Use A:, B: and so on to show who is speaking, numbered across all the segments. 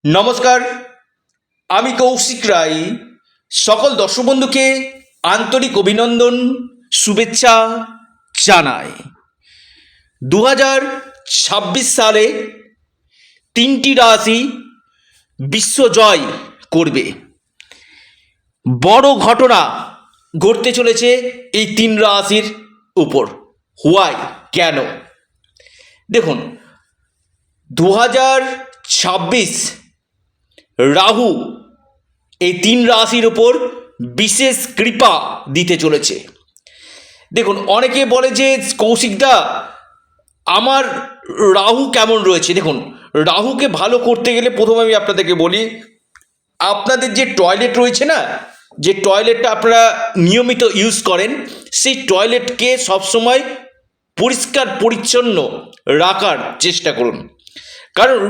A: নমস্কার, আমি কৌশিক রায়। সকল দর্শক বন্ধুকে আন্তরিক অভিনন্দন, শুভেচ্ছা জানাই। 2026 সালে 3টি রাশি বিশ্বজয় করবে। বড় ঘটনা ঘটতে চলেছে এই 3 রাশির উপর। হোয়াই, কেন? দেখুন, 2026 রাহু এই 3 রাশির উপর বিশেষ কৃপা দিতে চলেছে। দেখুন, অনেকে বলে যে কৌশিকদা আমার রাহু কেমন রয়েছে। দেখুন, রাহুকে ভালো করতে গেলে প্রথমে আমি আপনাদেরকে বলি, আপনাদের যে টয়লেট রয়েছে না, যে টয়লেটটা আপনারা নিয়মিত ইউজ করেন, সেই টয়লেটকে সবসময় পরিষ্কার পরিচ্ছন্ন রাখার চেষ্টা করুন। কারণ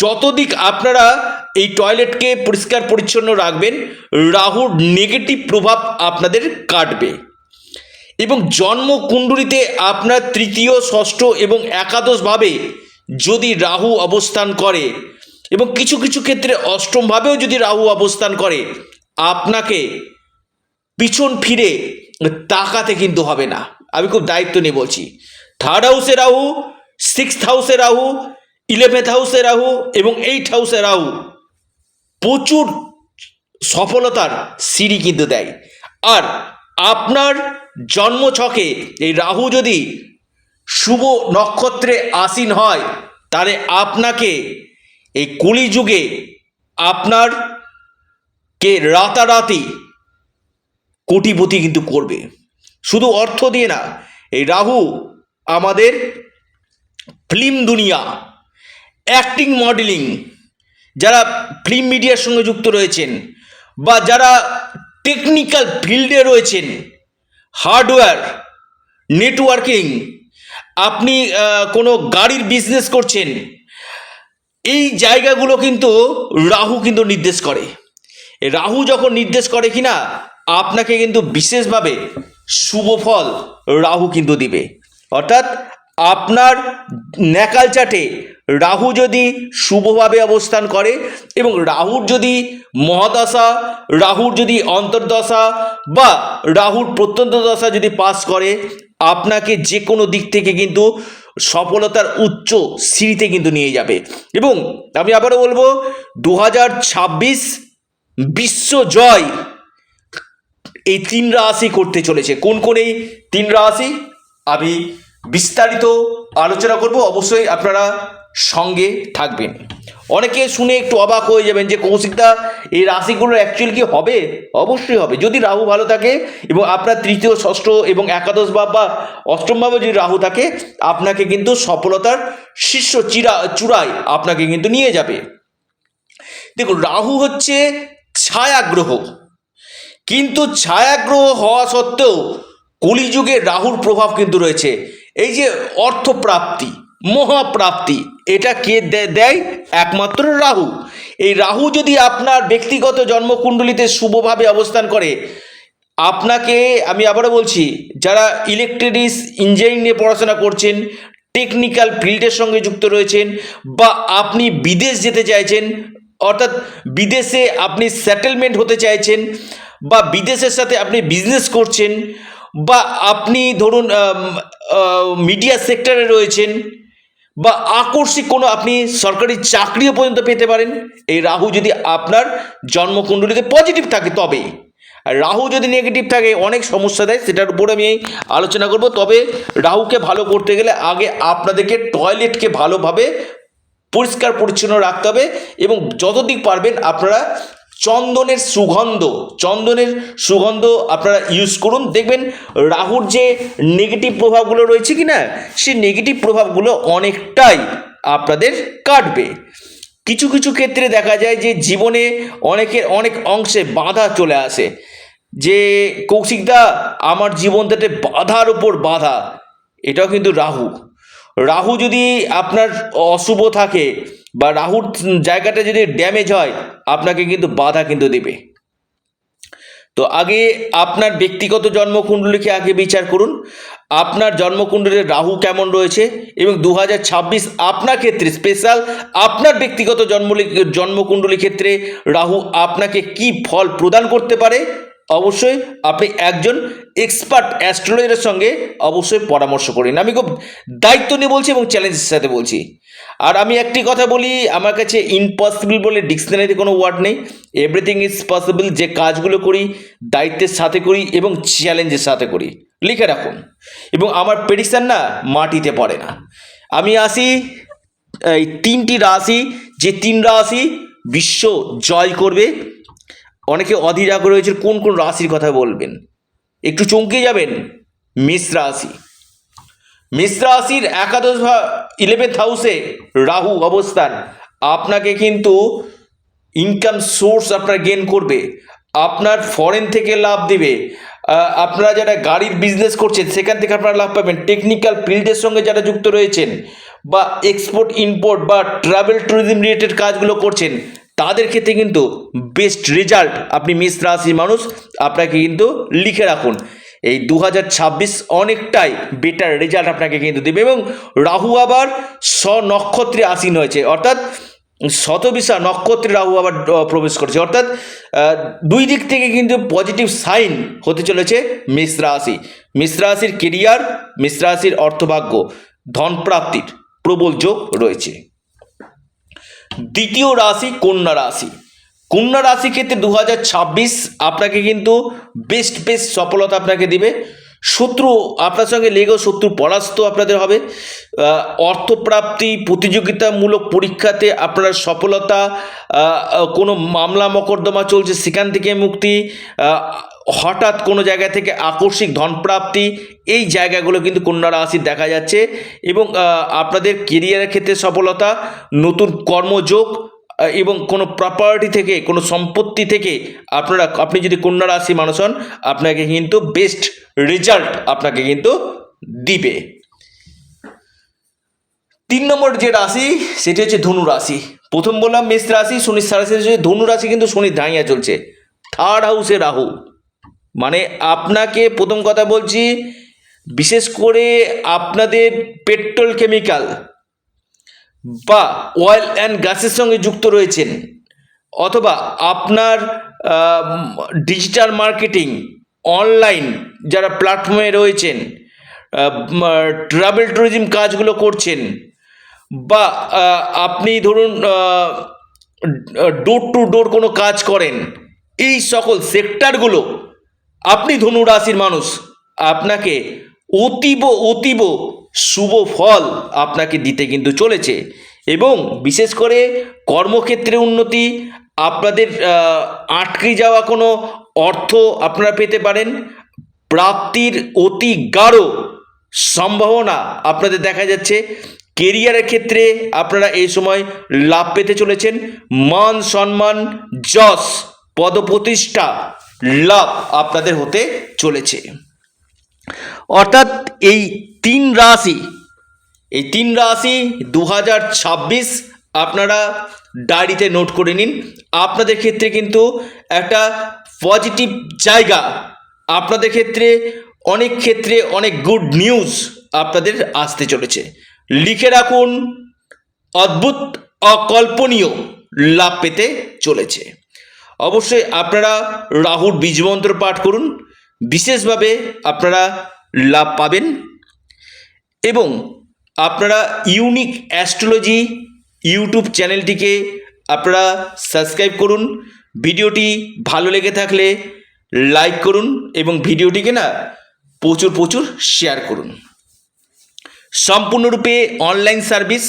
A: যতদিক আপনারা এই টয়লেটকে পরিষ্কার পরিচ্ছন্ন রাখবেন, রাহুর নেগেটিভ প্রভাব আপনাদের কাটবে। এবং জন্মকুণ্ডলিতে আপনার তৃতীয়, ষষ্ঠ এবং একাদশভাবে যদি রাহু অবস্থান করে এবং কিছু কিছু ক্ষেত্রে অষ্টমভাবেও যদি রাহু অবস্থান করে, আপনাকে পিছন ফিরে তাকাতে কিন্তু হবে না। আমি খুব দায়িত্ব নিয়ে বলছি। 3rd হাউসে রাহু, 6th হাউসে রাহু, 11th হাউসে রাহু এবং 8th হাউসে রাহু প্রচুর সফলতার সিঁড়ি কিন্তু দেয়। আর আপনার জন্মছকে এই রাহু যদি শুভ নক্ষত্রে আসীন হয়, তাহলে আপনাকে এই কলিযুগে আপনার কে রাতারাতি কোটিপতি কিন্তু করবে, শুধু অর্থ দিয়ে না। এই রাহু আমাদের ফিল্ম দুনিয়া, অ্যাক্টিং, মডেলিং, যারা ফিল্ম মিডিয়ার সঙ্গে যুক্ত রয়েছেন বা যারা টেকনিক্যাল ফিল্ডে রয়েছেন, হার্ডওয়্যার, নেটওয়ার্কিং, আপনি কোনো গাড়ির বিজনেস করছেন, এই জায়গাগুলো কিন্তু রাহু কিন্তু নির্দেশ করে। রাহু যখন নির্দেশ করে কিনা, আপনাকে কিন্তু বিশেষভাবে শুভ ফল রাহু কিন্তু দিবে। অর্থাৎ আপনার ন্যাকাল চাটে রাহু যদি শুভভাবে অবস্থান করে এবং রাহুর যদি মহাদশা, রাহুর যদি অন্তর্দশা বা রাহুর প্রত্যন্ত দশা যদি পাস করে, আপনাকে যে কোনো দিক থেকে কিন্তু সফলতার উচ্চ সিঁড়িতে কিন্তু নিয়ে যাবে। এবং আমি আবারও বলবো, 2026 বিশ্বজয় এই 3 রাশি করতে চলেছে। কোন কোন এই 3 রাশি আমি বিস্তারিত আলোচনা করব, অবশ্যই আপনারা সঙ্গে থাকবেন। অনেকে শুনে একটু অবাক হয়ে যাবেন যে কৌশিকদা এই রাশিগুলো অ্যাকচুয়ালি কি হবে? অবশ্যই হবে। যদি রাহু ভালো থাকে এবং আপনার তৃতীয়, ষষ্ঠ এবং একাদশ ভাব বা অষ্টম ভাবে যদি রাহু থাকে, আপনাকে কিন্তু সফলতার শীর্ষ চূড়ায় আপনাকে কিন্তু নিয়ে যাবে। দেখুন, রাহু হচ্ছে ছায়াগ্রহ, কিন্তু ছায়াগ্রহ হওয়া সত্ত্বেও কলিযুগে রাহুর প্রভাব কিন্তু রয়েছে। এই যে অর্থপ্রাপ্তি, মহাপ্রাপ্তি, এটা কে দেয়? একমাত্র রাহু। এই রাহু যদি আপনার ব্যক্তিগত জন্মকুণ্ডলিতে শুভভাবে অবস্থান করে, আপনাকে আমি আবারও বলছি, যারা ইলেকট্রনিক্স ইঞ্জিনিয়ারিং নিয়ে পড়াশোনা করছেন, টেকনিক্যাল ফিল্ডের সঙ্গে যুক্ত রয়েছেন, বা আপনি বিদেশ যেতে চাইছেন, অর্থাৎ বিদেশে আপনি সেটেলমেন্ট হতে চাইছেন, বা বিদেশের সাথে আপনি বিজনেস করছেন, বা আপনি ধরুন মিডিয়া সেক্টরে রয়েছেন, বা আকস্মিক কোনো আপনি সরকারি চাকরিও পর্যন্ত পেতে পারেন, এই রাহু যদি আপনার জন্মকুণ্ডলিতে পজিটিভ থাকে তবে। আর রাহু যদি নেগেটিভ থাকে, অনেক সমস্যা দেয়, সেটার উপর আমি আলোচনা করব। তবে রাহুকে ভালো করতে গেলে আগে আপনাদেরকে টয়লেটকে ভালোভাবে পরিষ্কার পরিচ্ছন্ন রাখতে হবে এবং যতদিক পারবেন আপনারা চন্দনের সুগন্ধ আপনারা ইউজ করুন। দেখবেন রাহুর যে নেগেটিভ প্রভাবগুলো রয়েছে কি না, সেই নেগেটিভ প্রভাবগুলো অনেকটাই আপনাদের কাটবে। কিছু কিছু ক্ষেত্রে দেখা যায় যে জীবনে অনেক অংশে বাধা চলে আসে, যে কৌশিকদা আমার জীবনটাতে বাধার উপর বাধা। এটাও কিন্তু রাহু যদি আপনার অশুভ থাকে বা রাহুর জায়গাটা যদি ড্যামেজ হয়, আপনাকে কিন্তু বাধা কিন্তু দেবে। তো আগে আপনার ব্যক্তিগত জন্মকুণ্ডলীকে আগে বিচার করুন, আপনার জন্মকুণ্ডলীর রাহু কেমন রয়েছে এবং 2026 আপনার ক্ষেত্রে স্পেশাল আপনার ব্যক্তিগত জন্মকুণ্ডলী ক্ষেত্রে রাহু আপনাকে কি ফল প্রদান করতে পারে। অবশ্যই আপনি একজন এক্সপার্ট অ্যাস্ট্রোলজারের সঙ্গে অবশ্যই পরামর্শ করেন। আমি খুব দায়িত্ব নিয়ে বলছি এবং চ্যালেঞ্জের সাথে বলছি। আর আমি একটি কথা বলি, আমার কাছে ইম্পসিবল বলে ডিকশনারিতে কোনো ওয়ার্ড নেই। Everything is possible. যে কাজগুলো করি দায়িত্বের সাথে করি এবং চ্যালেঞ্জের সাথে করি, লিখে রাখুন। এবং আমার প্রেডিকশন না মাটিতে পড়ে না। আমি আসি এই 3টি রাশি, যে 3 রাশি বিশ্ব জয় করবে। অনেকে অধীর আগ্রহ রয়েছে কোন কোন রাশির কথা বলবেন, একটু চমকে যাবেন। মেষ রাশি, মেষ রাশির 11th হাউসে রাহু অবস্থান আপনাকে কিন্তু ইনকাম সোর্স আপনার গেন করবে, আপনার ফরেন থেকে লাভ দেবে। আপনারা যারা গাড়ির বিজনেস করছেন সেখান থেকে আপনারা লাভ পাবেন। টেকনিক্যাল ফিল্ডের সঙ্গে যারা যুক্ত রয়েছেন বা এক্সপোর্ট ইম্পোর্ট বা ট্রাভেল ট্যুরিজম রিলেটেড কাজগুলো করছেন তাদের ক্ষেত্রে কিন্তু বেস্ট রেজাল্ট। আপনি মেষ রাশির মানুষ, আপনাকে কিন্তু লিখে রাখুন এই 2026 অনেকটাই বেটার রেজাল্ট আপনাকে কিন্তু দেবে। এবং রাহু আবার স্বনক্ষত্রে আসীন হয়েছে, অর্থাৎ শতবিশা নক্ষত্রে রাহু আবার প্রবেশ করছে, অর্থাৎ 2 দিক থেকে কিন্তু পজিটিভ সাইন হতে চলেছে মেষ রাশি। মেষ রাশির কেরিয়ার, মেষ রাশির অর্থভাগ্য, ধনপ্রাপ্তির প্রবল যোগ রয়েছে। দ্বিতীয় রাশি কন্যা রাশি। কন্যা রাশি ক্ষেত্রে 2026 আপনাকে কিন্তু বেস্ট সফলতা আপনাকে দিবে। শত্রু আপনার সঙ্গে লেগেও শত্রু পরাস্ত আপনাদের হবে। অর্থপ্রাপ্তি, প্রতিযোগিতামূলক পরীক্ষাতে আপনার সফলতা, কোনো মামলা মকদ্দমা চলছে সেখান থেকে মুক্তি, হঠাৎ কোনো জায়গা থেকে আকস্মিক ধনপ্রাপ্তি, এই জায়গাগুলো কিন্তু কন্যা রাশির দেখা যাচ্ছে। এবং আপনাদের কেরিয়ারের ক্ষেত্রে সফলতা, নতুন কর্মযোগ এবং কোনো প্রপার্টি থেকে, কোনো সম্পত্তি থেকে আপনি যদি কন্যা রাশি মানুষ হন আপনাকে কিন্তু বেস্ট রেজাল্ট আপনাকে কিন্তু দিবে। 3 নম্বর যে রাশি সেটি হচ্ছে ধনু রাশি। প্রথম বললাম মেষ রাশি, শনির সাড়ে ধনু রাশি কিন্তু শনির ধাইয়া চলছে, 3rd হাউসে রাহু। মানে আপনাকে প্রথম কথা বলছি, বিশেষ করে আপনাদের পেট্রোল কেমিক্যাল বা অয়েল অ্যান্ড গ্যাসের সঙ্গে যুক্ত রয়েছেন, অথবা আপনার ডিজিটাল মার্কেটিং, অনলাইন যারা প্ল্যাটফর্মে রয়েছেন, ট্রাভেল ট্যুরিজম কাজগুলো করছেন, বা আপনি ধরুন ডোর টু ডোর কোনো কাজ করেন, এই সকল সেক্টরগুলো আপনি ধনু রাশির মানুষ, আপনাকে অতীব শুভ ফল আপনাকে দিতে কিন্তু চলেছে। এবং বিশেষ করে কর্মক্ষেত্রে উন্নতি, আপনাদের আটকে যাওয়া কোনো অর্থ আপনারা পেতে পারেন, প্রাপ্তির অতি গাঢ় সম্ভাবনা আপনাদের দেখা যাচ্ছে। কেরিয়ারের ক্ষেত্রে আপনারা এই সময় লাভ পেতে চলেছেন, মান সম্মান, যশ, পদপ্রতিষ্ঠা লাভ আপনাদের হতে চলেছে। অর্থাৎ এই 3 রাশি 2026 আপনারা ডায়েরিতে নোট করে নিন। আপনাদের ক্ষেত্রে কিন্তু একটা পজিটিভ জায়গা, আপনাদের ক্ষেত্রে অনেক গুড নিউজ আপনাদের আসতে চলেছে। লিখে রাখুন, অদ্ভুত অকল্পনীয় লাভ পেতে চলেছে। অবশ্যই আপনারা রাহুর বীজমন্ত্র পাঠ করুন, বিশেষভাবে আপনারা লাভ পাবেন। এবং আপনারা ইউনিক অ্যাস্ট্রোলজি ইউটিউব চ্যানেলটিকে আপনারা সাবস্ক্রাইব করুন। ভিডিওটি ভালো লেগে থাকলে লাইক করুন এবং ভিডিওটিকে না প্রচুর শেয়ার করুন। সম্পূর্ণরূপে অনলাইন সার্ভিস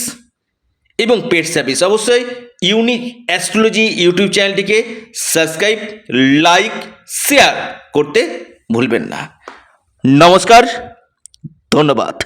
A: এবং পেড সার্ভিস। অবশ্যই ইউনিক অ্যাস্ট্রোলজি ইউটিউব চ্যানেলটিকে সাবস্ক্রাইব, লাইক, শেয়ার করতে ভুলবেন না। নমস্কার, ধন্যবাদ।